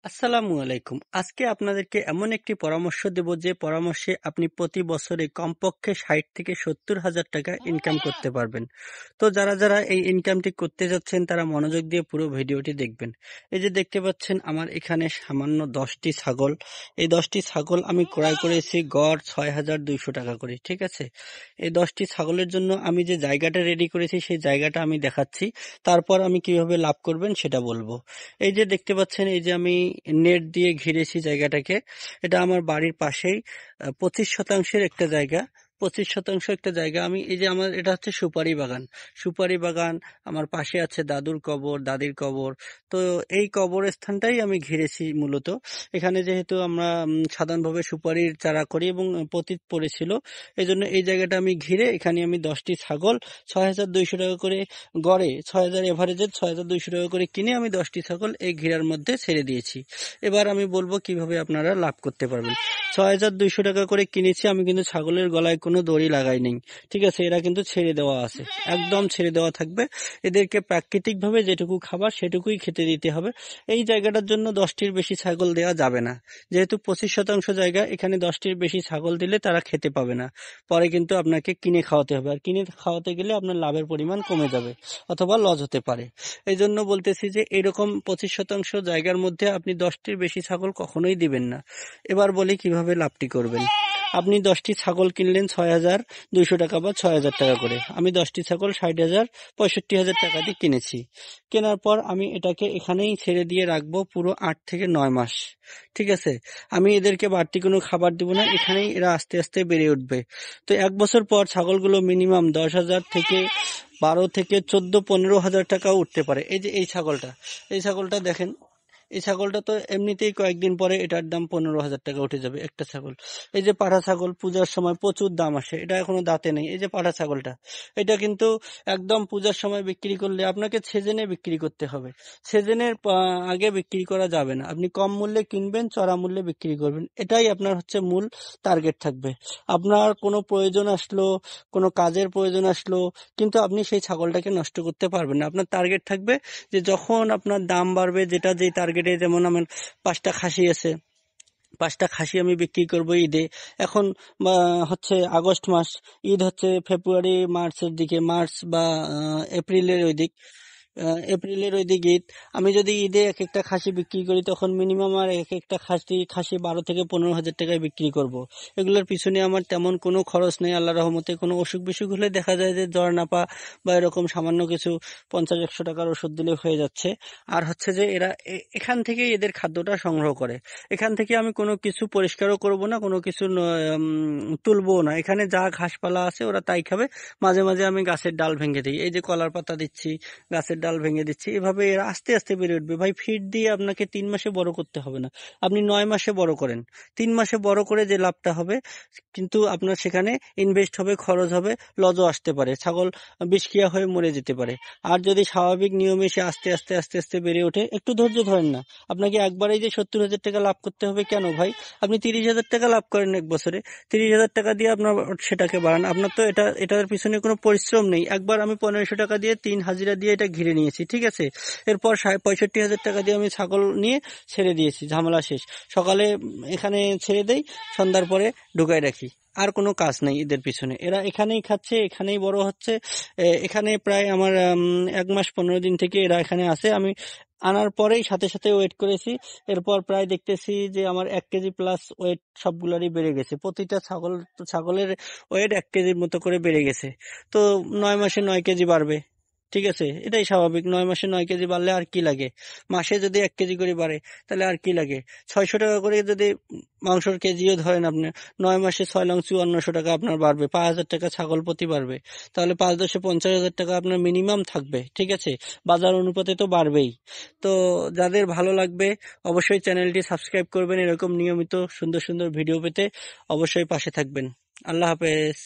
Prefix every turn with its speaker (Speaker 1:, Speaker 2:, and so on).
Speaker 1: আসসালামু আলাইকুম। আজকে আপনাদেরকে এমন একটি পরামর্শ দেব যে পরামর্শে আপনি প্রতি বছরে কমপক্ষে ৬০ থেকে ৭০,০০০ টাকা ইনকাম করতে পারবেন। তো যারা এই ইনকামটি করতে যাচ্ছেন তারা মনোযোগ দিয়ে পুরো ভিডিওটি দেখবেন। এই যে দেখতে পাচ্ছেন আমার এখানে সামান্য ১০টি ছাগল। এই ১০টি ছাগল আমি ক্রয় করেছি গড় ৬,২০০ টাকা করে। ঠিক আছে? এই ১০টি ছাগলের জন্য আমি যে জায়গাটা রেডি করেছি সেই জায়গাটা আমি দেখাচ্ছি। তারপর আমি কিভাবে লাভ করবেন সেটা বলব। এই যে দেখতে পাচ্ছেন এই যে আমি নেট দিয়ে ঘিরেছি জায়গাটাকে। এটা আমার বাড়ির পাশেই ২৫% একটা জায়গা। ২৫% একটা জায়গা আমি এই যে আমার এটা হচ্ছে সুপারি বাগান। সুপারি বাগান, আমার পাশে আছে দাদুর কবর, দাদির কবর। তো এই কবরস্থানটাই আমি ঘিরেছি মূলত। এখানে যেহেতু আমরা সাধারণভাবে সুপারির চারা করি এবং পতিত পড়েছিল, এজন্য এই জায়গাটা আমি ঘিরে এখানে আমি ১০টি ছাগল ৬,২০০ টাকা করে গড়ে ৬,০০০ এভারেজের ৬,২০০ টাকা করে কিনে আমি ১০টি ছাগল এই ঘেরার মধ্যে ছেড়ে দিয়েছি। এবার আমি বলবো কিভাবে আপনারা লাভ করতে পারবেন। ৬,২০০ টাকা করে কিনেছি, আমি কিন্তু ছাগলের গলায় কোনো দড়ি লাগাই নাই। ঠিক আছে? এরা কিন্তু ছেড়ে দেওয়া আছে। একদম ছেড়ে দেওয়া থাকবে। এদেরকে প্রাকৃতিকভাবে যেটুকু খাবার সেটুকুই খেতে দিতে হবে। এই জায়গাটার জন্য ১০টির বেশি ছাগল দেওয়া যাবে না। যেহেতু ২৫% জায়গা, এখানে ১০টির বেশি ছাগল দিলে তারা খেতে পাবে না। পরে কিন্তু আপনাকে কিনে খাওয়াতে হবে। আর কিনে খাওয়াতে গেলে আপনার লাভের পরিমাণ কমে যাবে অথবা লস হতে পারে। এই জন্য বলতেছি যে এরকম ২৫% জায়গার মধ্যে আপনি ১০টির বেশি ছাগল কখনোই দিবেন না। এবার বলি কিভাবে লাভটি করবেন। আপনি ১০টি ছাগল কিনলেন ৬,২০০ টাকা বা ৬,০০০ টাকা করে। আমি ১০টি ছাগল ৬০,০০০ ৬৫,০০০ টাকা দিয়ে কিনেছি। কেনার পর আমি এটাকে এখানেই ছেড়ে দিয়ে রাখবো পুরো ৮ থেকে ৯ মাস। ঠিক আছে? আমি এদেরকে বাড়তি কোনো খাবার দিব না। এখানেই এরা আস্তে আস্তে বেড়ে উঠবে। তো ১ বছর পর ছাগলগুলো মিনিমাম ১০,০০০ থেকে ১২ থেকে ১৪-১৫,০০০ টাকাও উঠতে পারে। এই যে এই ছাগলটা দেখেন। এই ছাগলটা তো এমনিতেই কয়েকদিন পরে এটার দাম ১৫,০০০ টাকা উঠে যাবে একটা ছাগল। এই যে পাঠা ছাগল পূজার সময় প্রচুর দাম আসে। এটা এখনো দাঁতে নেই। এই যে পাঠা ছাগলটা, এটা কিন্তু একদম পূজার সময় বিক্রি করলে আপনাকে সেজেনে বিক্রি করতে হবে। সেজেনের আগে বিক্রি করা যাবে না। আপনি কম মূল্যে কিনবেন, চড়া মূল্যে বিক্রি করবেন। এটাই আপনার হচ্ছে মূল টার্গেট থাকবে। আপনার কোনো প্রয়োজন আসলো, কোনো কাজের প্রয়োজন আসলো, কিন্তু আপনি সেই ছাগলটাকে নষ্ট করতে পারবেন না। আপনার টার্গেট থাকবে যে যখন আপনার দাম বাড়বে, যেটা যেই টার্গেটে, যেমন আমার ৫টা খাসি আছে, ৫টা খাসি আমি বিক্রি করব ঈদে। এখন হচ্ছে আগস্ট মাস, ঈদ হচ্ছে ফেব্রুয়ারি মার্চের দিকে, মার্চ বা এপ্রিলের ওই দিক। এপ্রিলের ওই দিক ঈদ। আমি যদি ঈদে এক একটা খাসি বিক্রি করি তখন মিনিমাম আর এক একটা খাসি ১২ থেকে ১৫,০০০ টাকায় বিক্রি করব। এগুলোর পিছনে আমার তেমন কোনো খরচ নেই আল্লাহর রহমতে। কোনো অসুখ বিসুখ হলে দেখা যায় যে জ্বর নাপা বা এরকম সামান্য কিছু ৫০-১০০ টাকার ওষুধ দিলে হয়ে যাচ্ছে। আর হচ্ছে যে এরা এখান থেকেই এদের খাদ্যটা সংগ্রহ করে। এখান থেকে আমি কোনো কিছু পরিষ্কারও করব না, কোনো কিছু তুলবও না। এখানে যা ঘাসপালা আছে ওরা তাই খাবে। মাঝে মাঝে আমি গাছের ডাল ভেঙে দিই। এই যে কলার পাতা দিচ্ছি, গাছের ডাল ভেঙে দিচ্ছি। এভাবে এরা আস্তে আস্তে বেড়ে উঠবে। ভাই, ফিড দিয়ে আপনাকে ৩ মাসে বড় করতে হবে না। আপনি ৯ মাসে বড় করেন। ৩ মাসে বড় করে যে লাভটা হবে, কিন্তু আপনার সেখানে ইনভেস্ট হবে, খরচ হবে, লজও আসতে পারে। ছাগল বিষক্রিয়া হয়ে মরে যেতে পারে। আর যদি স্বাভাবিক নিয়মে সে আস্তে আস্তে আস্তে আস্তে বেড়ে ওঠে, একটু ধৈর্য ধরেন না। আপনাকে একবারেই যে ৭০,০০০ টাকা লাভ করতে হবে কেন ভাই? আপনি ৩০,০০০ টাকা লাভ করেন এক বছরে। ৩০,০০০ টাকা দিয়ে আপনার সেটাকে বাড়ান। আপনার তো এটার পিছনে কোনো পরিশ্রম নেই। একবার আমি ১৫০০ টাকা দিয়ে ৩ হাজিরা দিয়ে এটা ঘিরে নিয়েছি। ঠিক আছে? এরপর ৬৫,০০০ টাকা দিয়ে আমি ছাগল নিয়ে ছেড়ে দিয়েছি। ঝামেলা শেষ। সকালে এখানে ছেড়ে দেই, সন্ধ্যার পরে ঢুকায় রাখি। আর কোনো কাজ নেই এদের পিছনে। এরা এখানেই খাচ্ছে, এখানেই বড় হচ্ছে। এখানে প্রায় আমার ১ মাস ১৫ দিন থেকে এরা এখানে আছে। আমি আনার পরেই সাথে সাথে ওয়েট করেছি। এরপর প্রায় দেখতেছি যে আমার ১ কেজি প্লাস ওয়েট সবগুলারই বেড়ে গেছে। প্রতিটা ছাগলের ওয়েট ১ কেজির মতো করে বেড়ে গেছে। তো ৯ মাসে ৯ কেজি বাড়বে। ঠিক আছে? এটাই স্বাভাবিক। ৯ মাসে ৯ কেজি বাড়লে আর কি লাগে? মাসে যদি ১ কেজি করে বাড়ে তাহলে আর কি লাগে? ৬০০ টাকা করে যদি মাংসের কেজিও ধরেন আপনি, ৯ মাসে ৬ লং ৫৪০০ টাকা আপনার বাড়বে। ৫,০০০ টাকা ছাগল প্রতি বাড়বে। তাহলে ৫ ১০ ৫০,০০০ টাকা আপনার মিনিমাম থাকবে। ঠিক আছে? বাজার অনুপাতে তো বাড়বেই। তো যাদের ভালো লাগবে অবশ্যই চ্যানেলটি সাবস্ক্রাইব করবেন। এরকম নিয়মিত সুন্দর সুন্দর ভিডিও পেতে অবশ্যই পাশে থাকবেন। আল্লাহ হাফেজ।